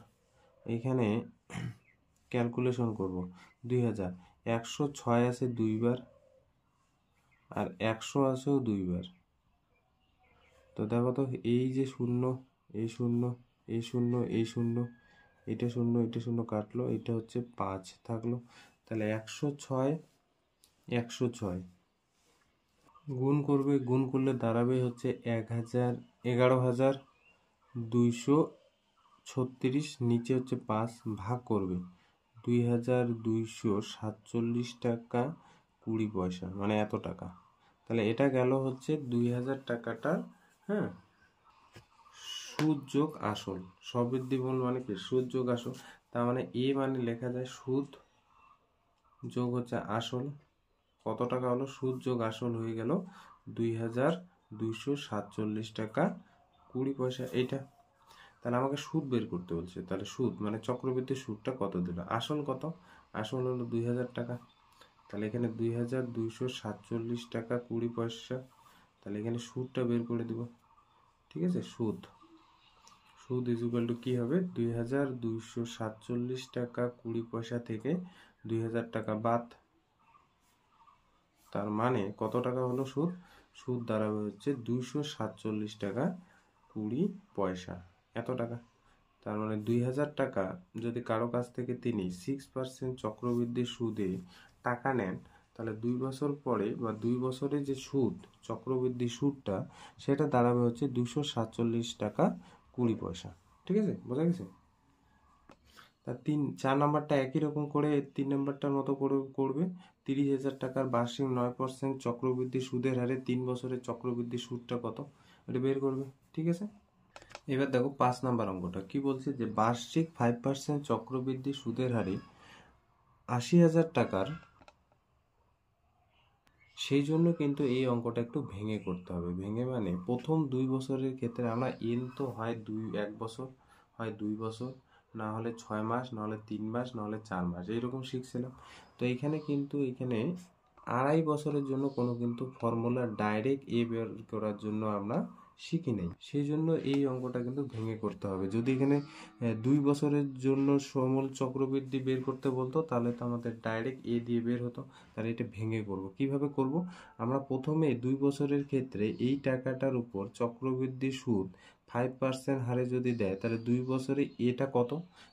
এখানে ক্যালকুলেশন করব, 2000, 106 আছে 2 বার, আর 100 আছেও 2 বার। তো দেখো তো, এই যে শূন্য, এই শূন্য, এই শূন্য, এই শূন্য, এটা শূন্য, এটা শূন্য কাটলো, এটা হচ্ছে 5 থাকলো। তাহলে 106 106 গুণ করবে, গুণ করলে দাঁড়াবে হচ্ছে 11,236, নিচে হচ্ছে 5, ভাগ করবে 2247 টাকা 20 পয়সা, মানে এত টাকা। তাহলে এটা গেল হচ্ছে 2000 টাকাটার, হ্যাঁ, সুদ যোগ আসল। সবৃদ্ধি মূল মানে কি, সুদ যোগ আসল। তার মানে এ মানে লেখা যায় সুদ যোগ হচ্ছে আসল, কত টাকা হলো, সুদ যোগ আসল হয়ে গেল 2247 টাকা 20 পয়সা এইটা। তাহলে আমাকে সুদ বের করতে বলছে, তাহলে সুদ মানে চক্রবৃদ্ধি সুদটা কত দিল, আসল কত, আসল হলো 2000 টাকা। তাহলে এখানে 2247 টাকা 20 পয়সা। তাহলে এখানে সুদটা বের করে দিব, ঠিক আছে। সুদ সুদ ইজ ইকুয়াল টু কী হবে, 2247 টাকা 20 পয়সা থেকে 2000 টাকা বাদ, তার মানে কত টাকা হলো সুদ, সুদ দাঁড়াবে হচ্ছে 247 টাকা 20 পয়সা, এত টাকা। তার মানে 2000 টাকা যদি কারো কাছ থেকে তিনি 6% চক্রবৃদ্ধি সুদে টাকা নেন, তাহলে 2 বছর পরে বা 2 বছরে যে সুদ চক্রবৃদ্ধি সুদটা সেটা দাঁড়াবে হচ্ছে 247 টাকা 20 পয়সা, ঠিক আছে, বোঝা গেছে। তা 4 নাম্বারটা একই রকম করে 3 নাম্বারটার মতো করে করবে। 30,000 টাকার বার্ষিক 9% চক্রবৃদ্ধি সুদের হারে 3 বছরের চক্রবৃদ্ধি সুদটা কত, এটা বের করবে, ঠিক আছে। এবার দেখো 5 নাম্বার অঙ্কটা কি বলছে, যে বার্ষিক 5% চক্রবৃদ্ধি সুদের হারে 80,000 টাকার, সেই জন্য কিন্তু এই অঙ্কটা একটু ভেঙে করতে হবে। ভেঙে মানে প্রথম 2 বছরের ক্ষেত্রে আমরা এন তো হয় 1 বছর, হয় 2 বছর, না হলে 6 মাস, না হলে 3 মাস, না হলে 4 মাস, এইরকম শিখছিলাম। তো এখানে কিন্তু এখানে 2.5 বছরের জন্য কোনো কিন্তু ফর্মুলা ডাইরেক্ট এ বের করার জন্য আমরা শিখি নাই, সেই জন্য এই অঙ্কটা কিন্তু ভেঙে করতে হবে। যদি এখানে 2 বছরের জন্য সমূল চক্রবৃদ্ধি বের করতে বলতো, তাহলে তো আমাদের ডাইরেক্ট এ দিয়ে বের হতো। তাহলে এটা ভেঙে করব, কিভাবে করব, আমরা প্রথমে 2 বছরের ক্ষেত্রে এই টাকাটার উপর চক্রবৃদ্ধি সুদ 5% হারে যদি দেয়, তাহলে 2 বছরে এটা কত,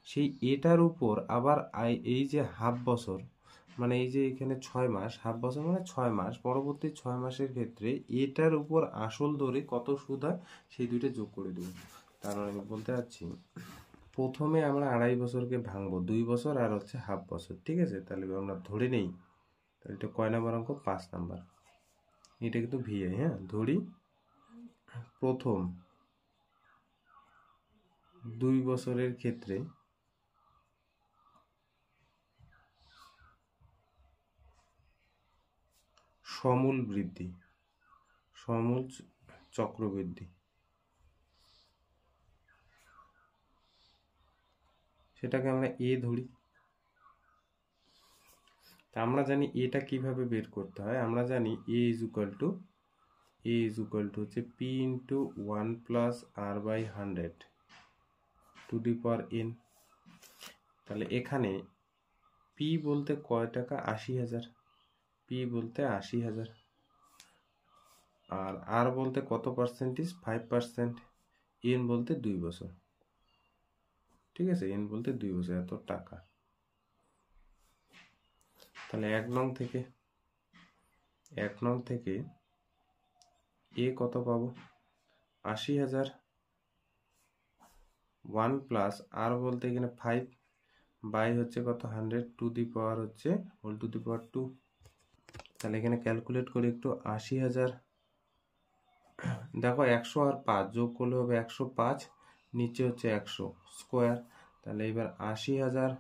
সেই এটার উপর আবার এই যে হাফ বছর, মানে এই যে এখানে 6 মাস, হাফ বছর মানে 6 মাস, পরবর্তী 6 মাসের ক্ষেত্রে এটার উপর আসল ধরে কত সুদ হয় সেই দুইটা যোগ করে দেব। তার মানে আমি বলতে চাচ্ছি, প্রথমে আমরা 2.5 বছরকে ভাঙবো, 2 বছর আর হচ্ছে হাফ বছর, ঠিক আছে। তাহলে আমরা ধরে নেই, তাহলে এটা কয় নাম্বার অঙ্ক, 5 নাম্বার। এটা কিন্তু ভিআই, হ্যাঁ, ধরি প্রথম 2 বছরের ক্ষেত্রে সমূল বৃদ্ধি, সমূল চক্রবৃদ্ধি, সেটাকে আমরা এ ধরি। তা আমরা জানি এটা কিভাবে বের করতে হয়, আমরা জানি এ ইজ ইকুয়াল টু হচ্ছে P into 1 plus R by 100 to the power N. তাহলে এখানে পি বলতে কয় টাকা, 80,000, পি বলতে 80,000, আর আর বলতে কত পার্সেন্টেজ, 5%, এন বলতে 2 বছর, ঠিক আছে, এন বলতে 2 বছর, এত টাকা। তাহলে 1 নং থেকে এ কত পাবো, 80,000, 1 প্লাস আর বলতে এখানে 5 বাই হচ্ছে কত 100 টু দি পাওয়ার হচ্ছে হোল টু দি পাওয়ার 2। তাহলে এখানে ক্যালকুলেট করে একটু, 80,000, দেখো 100 আর 5 যোগ করলে হবে 105, নিচে হচ্ছে 100 স্কোয়ার। তাহলে এবার 80,000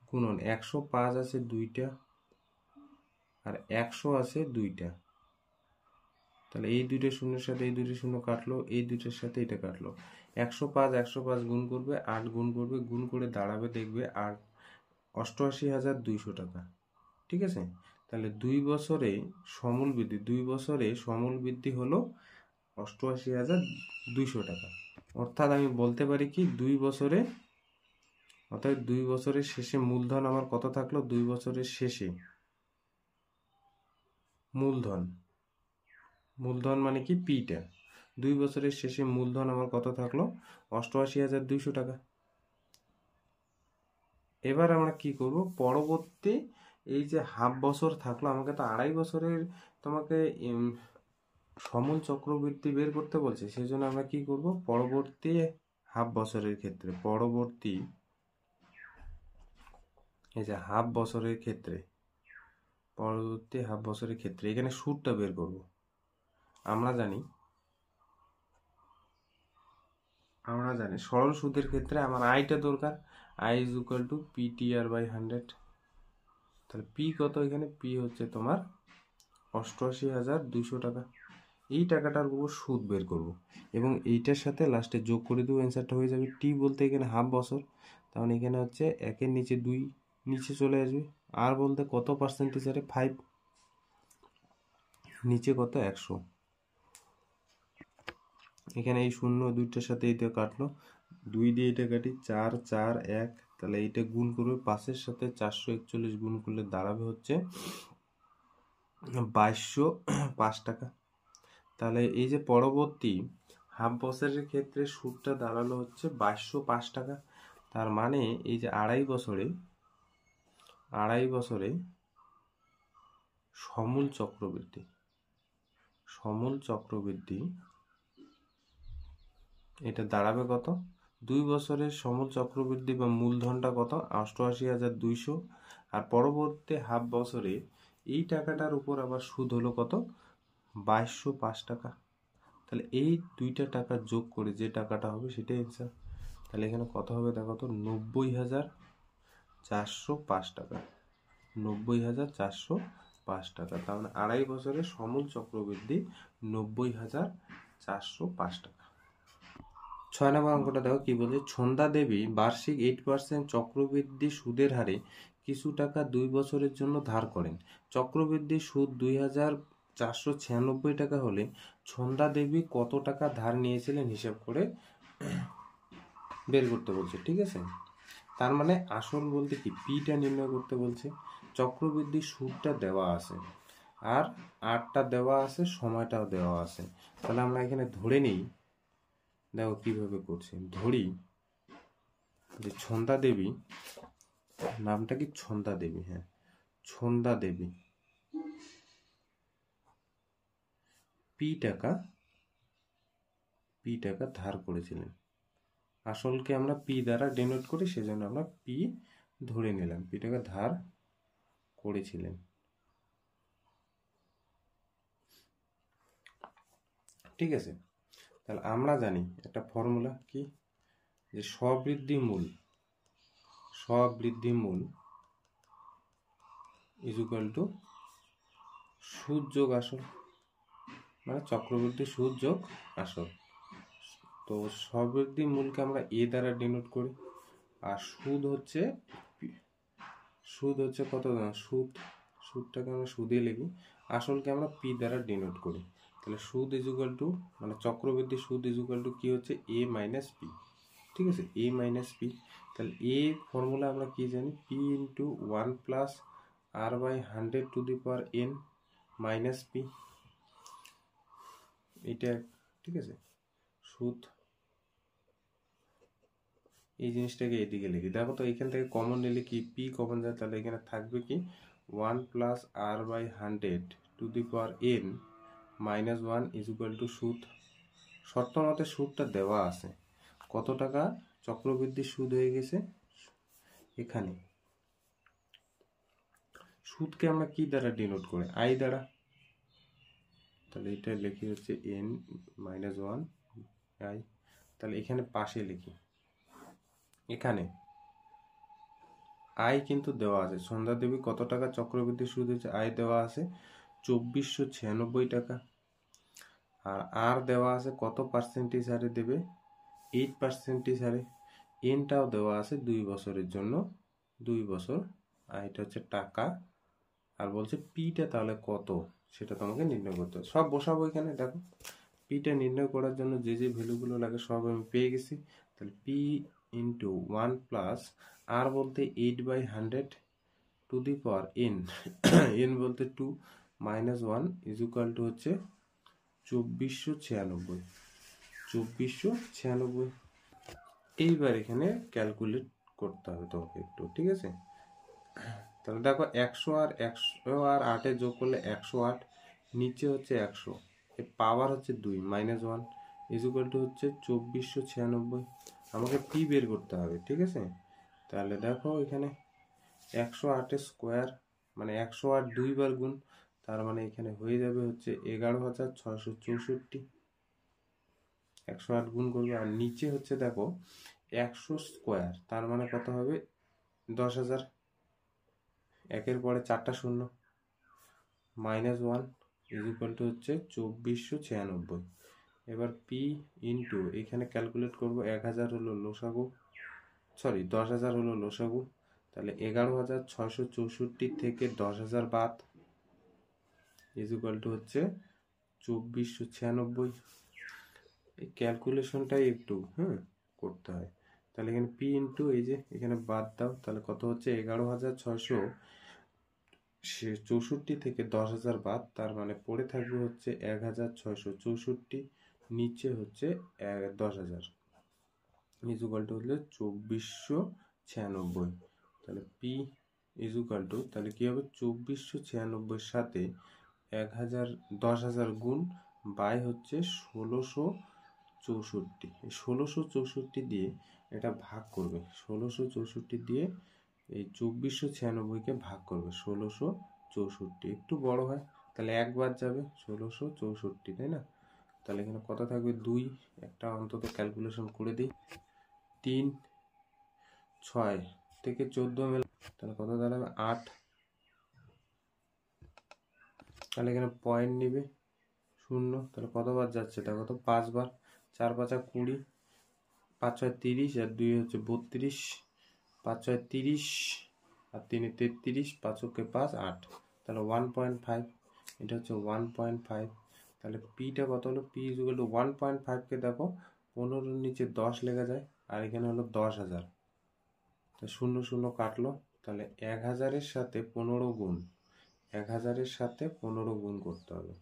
গুণন 105 আছে 2টা আর 100 আছে 2টা, তাহলে এই 2টা শূন্যের সাথে এই 2টা শূন্য কাটলো, এই 2টার সাথে এটা কাটলো, 105 গুণ করবে, 8 গুণ করবে, গুণ করে দাঁড়াবে দেখবে 88,200 টাকা, ঠিক আছে। তাহলে 2 বছরে সমূল বৃদ্ধি, 2 বছরে সমূল বৃদ্ধি হলো 88,200 টাকা। অর্থাৎ আমি বলতে পারি কি, 2 বছরে, অর্থাৎ 2 বছরের শেষে মূলধন আমার কত থাকলো, 2 বছরের শেষে মূলধন মানে কি পিটা, 2 বছরের শেষে মূলধন আমার কত থাকলো, 88,200 টাকা। এবার আমরা কি করব, পরবর্তী এই যে হাফ বছর থাকলো, আমাকে তো 2.5 বছরের তোমাকে সমূল চক্রবৃদ্ধি বের করতে বলছে, সেই জন্য আমরা কি করব, পরবর্তী হাফ বছরের ক্ষেত্রে, পরবর্তী এই যে হাফ বছরের ক্ষেত্রে, পরবর্তী হাফ বছরের ক্ষেত্রে এখানে সুদটা বের করব। আমরা জানি সরল সুদের ক্ষেত্রে আমার আইটা দরকার, I is equal to PTR by 100। তাহলে পি কত, এখানে পি হচ্ছে তোমার 88,200 টাকা। এই টাকাটার উপর সুদ বের করব এবং এইটার সাথে লাস্টে যোগ করে দেবো, অ্যান্সারটা হয়ে যাবে টি বলতে এখানে হাফ বছর, তাহলে এখানে হচ্ছে 1-এর নিচে 2 নিচে চলে আসবে। আর বলতে কত পার্সেন্টেজ হারে 5, নিচে কত 100, এখানে এই শূন্য দুইটার সাথে এইটা কাটলো, 2 দিয়ে এটা কাটি 4 4 1, তাহলে এইটা গুণ করবে 5-এর সাথে 441 গুণ করলে দাঁড়াবে হচ্ছে 2205 টাকা। তাহলে এই যে পরবর্তী হাফ বছরের ক্ষেত্রে সুদটা দাঁড়ালো হচ্ছে 2205 টাকা। তার মানে এই যে আড়াই বছরে সমূল চক্রবৃদ্ধি এটা দাঁড়াবে কত? 2 বছরের সমূল চক্রবৃদ্ধি বা মূলধনটা কত? 88,200। আর পরবর্তী হাফ বছরে এই টাকাটার উপর আবার সুদ হলো কত? 2205 টাকা। তাহলে এই দুইটা টাকা যোগ করে যে টাকাটা হবে সেটাই অ্যান্সার। তাহলে এখানে কত হবে দেখো তো, 90,405 টাকা, 90,405 টাকা। তার মানে আড়াই বছরের সমূল চক্রবৃদ্ধি 90,405 টাকা। 6 নম্বর অঙ্কটা দেখো কি বলছে, ছন্দা দেবী বার্ষিক 8% চক্রবৃদ্ধি সুদের হারে কিছু টাকা 2 বছরের জন্য ধার করেন। চক্রবৃদ্ধি সুদ 2,496 টাকা হলে ছন্দা দেবী কত টাকা ধার নিয়েছিলেন হিসাব করে বের করতে বলছে, ঠিক আছে। তার মানে আসল বলতে কি, পিটা নির্ণয় করতে বলছে, চক্রবৃদ্ধি সুদটা দেওয়া আছে আর আরটা দেওয়া আছে, সময়টাও দেওয়া আছে। তাহলে আমরা এখানে ধরে নিই, দেখো কিভাবে করছি, ধরি যে ছন্দা দেবী, নামটা কি ছন্দা দেবী, হ্যাঁ ছন্দা দেবী পি টাকা ধার করেছিলেন। আসলকে আমরা পি দ্বারা ডিনোট করি, সেজন্য আমরা পি ধরে নিলাম, পি টাকা ধার করেছিলেন। ঠিক আছে, তাহলে আমরা জানি একটা ফর্মুলা কি, যে স্ববৃদ্ধি মূল ইজ ইকুয়াল টু সুদ যোগ আসল, মানে চক্রবৃদ্ধি সুদ যোগ আসল। তো স্ববৃদ্ধি মূলকে আমরা এ দ্বারা ডিনোট করি, আর সুদ হচ্ছে কত, সুদটাকে আমরা সুদে লিখি, আসলকে আমরা পি দ্বারা ডিনোট করি। তাহলে সুদ ইজ ইকুয়াল টু, মানে চক্রবৃদ্ধি সুদ ইজ ইকুয়াল টু কি হচ্ছে, এ মাইনাস পি। ঠিক আছে, এ মাইনাস পি। তাহলে এ ফর্মুলা আমরা কি জানি, P into 1 plus R by 100 to the power N minus P, এটা ঠিক আছে। সুদ এই জিনিসটাকে এদিকে লিখি, দেখো তো এখান থেকে কমন নিলে কি পি কমন যায়, তাহলে এখানে থাকবে কি 1 plus R by 100 to the power N minus 1 is equal to সুদ। শর্ত মতে সুদটা দেওয়া আছে, কত টাকা চক্রবৃদ্ধি সুদ হয়ে গেছে এখানে। সুদকে আমরা কি দ্বারা ডিনোট করি, আই দ্বারা, তাহলে এটা লিখি হচ্ছে এন মাইনাস 1 আই। তাহলে এখানে পাশে লিখি, এখানে আয় কিন্তু দেওয়া আছে, সন্ধ্যা দেবী কত টাকা চক্রবৃদ্ধি সুদ হচ্ছে, আয় দেওয়া আছে 2496 টাকা, আর দেওয়া আছে কত পার্সেন্টেজ হারে দেবে, 8% হারে, এনটাও দেওয়া আছে 2 বছরের জন্য, 2 বছর, আর এটা হচ্ছে টাকা, আর বলছে পিটা তাহলে কত সেটা তোমাকে নির্ণয় করতে হবে। সব বসাবো এখানে, দেখো পিটা নির্ণয় করার জন্য যে যে ভ্যালুগুলো লাগে সব আমি পেয়ে গেছি। তাহলে পি ইন্টু 1 প্লাস আর বলতে 8/100 two the power N, N বলতে 2 মাইনাস 1 ইজ ইকুয়াল টু হচ্ছে 2496। এইবার এখানে ক্যালকুলেট করতে হবে তোমাকে একটু, ঠিক আছে। তাহলে দেখো 100 আর 8 যোগ করলে 108, নিচে হচ্ছে 100, পাওয়ার হচ্ছে 2 মাইনাস 1 ইজ ইকুয়াল টু হচ্ছে 2496। আমাকে পি বের করতে হবে, ঠিক আছে। তাহলে দেখো এখানে 108 স্কোয়ার মানে 108 2বার গুণ, তার মানে এখানে হয়ে যাবে হচ্ছে 11,664। 108 গুণ করবে, আর নিচে হচ্ছে দেখো 100 স্কোয়ার, তার মানে কত হবে 10,000, একের পরে 4টা শূন্য, মাইনাস 1 ইজ ইকুয়াল টু হচ্ছে 2496। এবার পি ইন্টু এখানে ক্যালকুলেট করব 1000 হলো লসাগু, সরি 10,000 হলো লসাগু, তাহলে 11,664 থেকে 10,000 বাদ ইজ ইকুয়াল টু হচ্ছে 2496। এই ক্যালকুলেশনটাই একটু করতে হয়। তাহলে এখানে পি ইন্টু এই যে এখানে বাদ দাও, তাহলে কত হচ্ছে 11,664 থেকে 10,000 বাদ, তার মানে পড়ে থাকবে হচ্ছে 1,664, নিচে হচ্ছে 10,000 ইজ ইকুয়াল টু হলে 2496। তাহলে পি ইজ ইকুয়াল টু, তাহলে কি হবে 2496 সাথে 10,000 গুণ বাই হচ্ছে 1664। এই 1664 দিয়ে এটা ভাগ করবে, 1664 দিয়ে এই 2496-কে ভাগ করবে 1664, একটু বড় হয় তাহলে একবার যাবে 1664, তাই না? তাহলে এখানে কত থাকবে 2, একটা অন্তত ক্যালকুলেশন করে দিই, 3 6 থেকে 14 মেলা, তাহলে কত দাঁড়াবে 8। তাহলে এখানে পয়েন্ট নিবে 0, তাহলে কতবার যাচ্ছে দেখো তো 5 বার, 4 5 20, 5 6 30 আর 2 হচ্ছে 32, 5 6 30 আর 3 33, 5 কে 5 8, তাহলে 1.5, এটা হচ্ছে 1.5। তাহলে পিটা কত হলো, পি ইজ ইকুয়াল টু 1.5কে দেখো 15-র নিচে 10 লেখা যায়, আর এখানে হলো 10,000, তো 0 0 কাটলো, তাহলে 1000-এর সাথে 15 গুণ, 1000-এর সাথে 15 গুণ করতে হবে,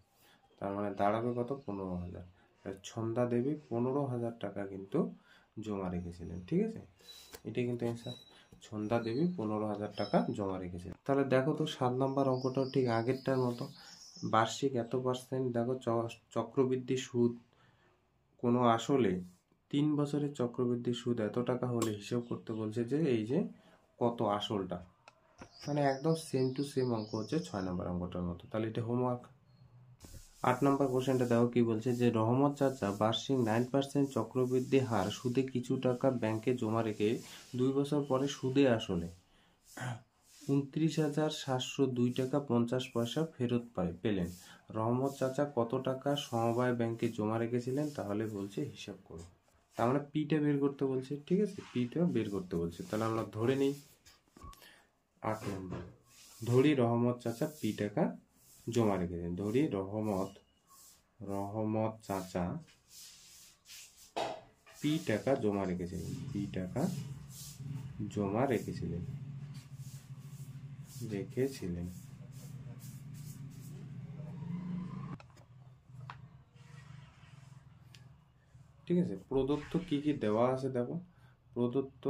তার মানে দাঁড়াবে কত 15,000। ছন্দা দেবী 15,000 টাকা কিন্তু জমা রেখেছিলেন, ঠিক আছে, এটাই কিন্তু অ্যান্সার। ছন্দা দেবী 15,000 টাকা জমা রেখেছিলেন। তাহলে দেখো তো 7 নম্বর অঙ্কটাও ঠিক আগেরটার মতো, বার্ষিক এত পার্সেন্ট, দেখো চক্রবৃদ্ধি সুদ কোনো আসলে 3 বছরের চক্রবৃদ্ধি সুদ এত টাকা হলে হিসাব করতে বলছে যে এই যে কত আসলটা, মানে একদম সেম টু সেম অঙ্ক হচ্ছে 6 নম্বর অঙ্কটার মতো। তাহলে এটা হোমওয়ার্ক। 8 নম্বর কোশ্চেনটা দেখো কি বলছে, যে রহমত চাচা বার্ষিক 9% চক্রবৃদ্ধি হার সুদে কিছু টাকা ব্যাংকে জমা রেখে 2 বছর পরে সুদে আসলে 29,702 টাকা 50 পয়সা ফেরত পেলেন। রহমত চাচা কত টাকা সমবায় ব্যাংকে জমা রেখেছিলেন, তাহলে বলছে হিসাব করো। তার মানে পিটা বের করতে বলছে, ঠিক আছে, পিটা বের করতে বলছে। তাহলে আমরা ধরে নিই 8 নম্বর, ধরি রহমত চাচা পি টাকা জমা রেখেছেন, ধরি রহমত চাচা পি টাকা জমা রেখেছিলেন, পি টাকা জমা রেখেছিলেন, ঠিক আছে। প্রদত্ত কি কি দেওয়া আছে দেখো, প্রদত্ত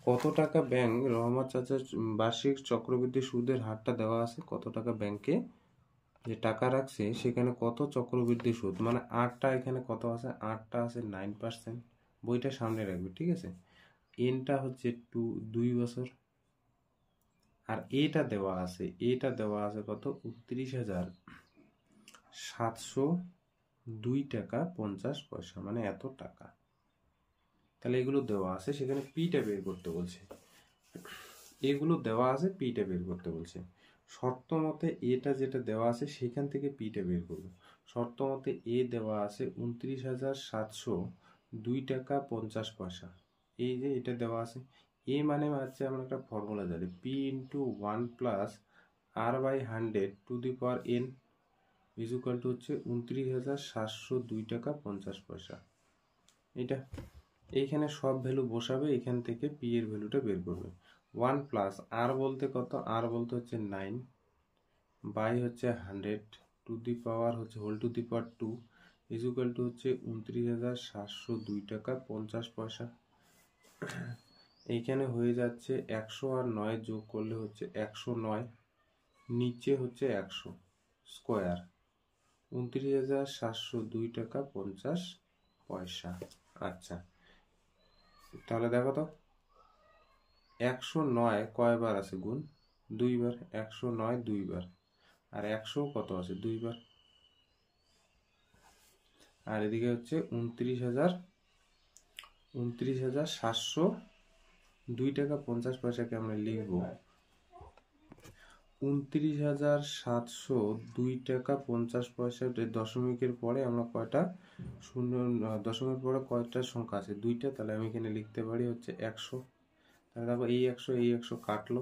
কত টাকা ব্যাংক রহমত চাচার বার্ষিক চক্রবৃদ্ধি সুদের হারটা দেওয়া আছে, কত টাকা ব্যাংকে যে টাকা রাখছে সেখানে কত চক্রবৃদ্ধি সুদ, মানে 8টা এখানে কত আছে, 8টা আছে 9%, বইটা সামনে রাখবে, ঠিক আছে। এনটা হচ্ছে 2 বছর, আর এটা দেওয়া আছে, কত 29,702 টাকা 50 পয়সা, মানে এত টাকা। তাহলে এগুলো দেওয়া আছে, সেখানে পিটা বের করতে বলছে, এগুলো দেওয়া আছে, পিটা বের করতে বলছে। শর্ত মতে এটা যেটা দেওয়া আছে সেখান থেকে পিটা বের করবো। শর্ত মতে এ দেওয়া আছে 29,702 টাকা 50 পয়সা, এই যে এটা দেওয়া আছে। এ মানে হচ্ছে আমরা একটা ফর্মুলা জানি, P into 1 plus R by 100 to the power N is equal to হচ্ছে 29,702 টাকা 50 পয়সা। এটা এইখানে সব ভ্যালু বসাবে, এখান থেকে পি এর ভ্যালুটা বের করবে। 1 প্লাস আর বলতে কত, আর বলতে হচ্ছে 9 বাই হচ্ছে 100 টু দি পাওয়ার হচ্ছে whole to the power 2 is equal to হচ্ছে 29,702 টাকা 50 পয়সা। এইখানে হয়ে যাচ্ছে 100 আর 9 যোগ করলে হচ্ছে 109, নিচে হচ্ছে 100 স্কোয়ার, 29,702 টাকা 50 পয়সা। আচ্ছা, তাহলে দেখো তো 109 কয়বার আছে গুণ, 2 বার, 109 2 বার, আর 100 কত আছে 2 বার, আর এদিকে হচ্ছে 29,702 টাকা 50 পয়সাকে আমরা লিখবো 29,702 টাকা 50 পয়সা। দশমিকের পরে আমরা কয়টা শূন্য, দশমিকের পরে কয়টা সংখ্যা আছে? 2টা। তাহলে আমি এখানে লিখতে পারি হচ্ছে 100। তাহলে দেখো এই 100 কাটলো।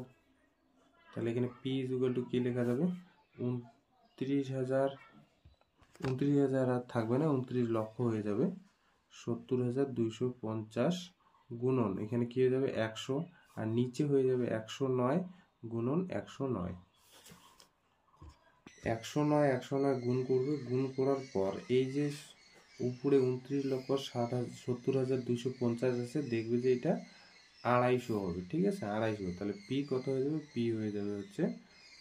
তাহলে এখানে পি ইকুয়াল টু কি লেখা যাবে? 29,000 আর থাকবে না, 29 লক্ষ হয়ে যাবে। 70,250 গুণন এখানে কি হয়ে যাবে? 100, আর নিচে হয়ে যাবে 109 গুণন 109। 109 গুণ করবে। গুণ করার পর এই যে উপরে 29,70,250 আছে, দেখবে যে এটা 250 হবে। ঠিক আছে, 250। তাহলে পি কত হয়ে যাবে? পি হয়ে যাবে হচ্ছে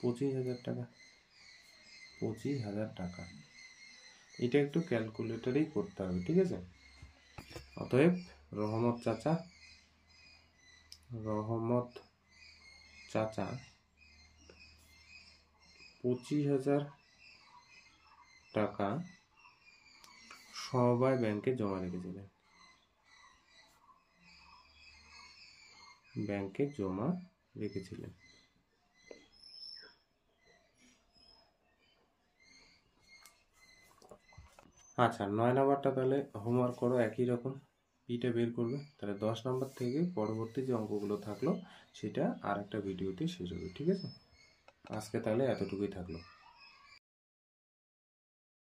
25,000 টাকা। 25,000 টাকা। এটা একটু ক্যালকুলেটরেই করতে হবে। ঠিক আছে, অতএব রহমত চাচা 25,000 টাকা সমবায় ব্যাংকে জমা রেখেছিলেন। আচ্ছা, 9 নাম্বারটা তাহলে হোমওয়ার্ক করো। একই রকম পিটা বের করবে। তাহলে 10 নাম্বার থেকে পরবর্তী যে অঙ্কগুলো থাকলো সেটা আর একটা ভিডিওতে শেষ হবে। ঠিক আছে, আজকে তাহলে এতটুকুই থাকলো।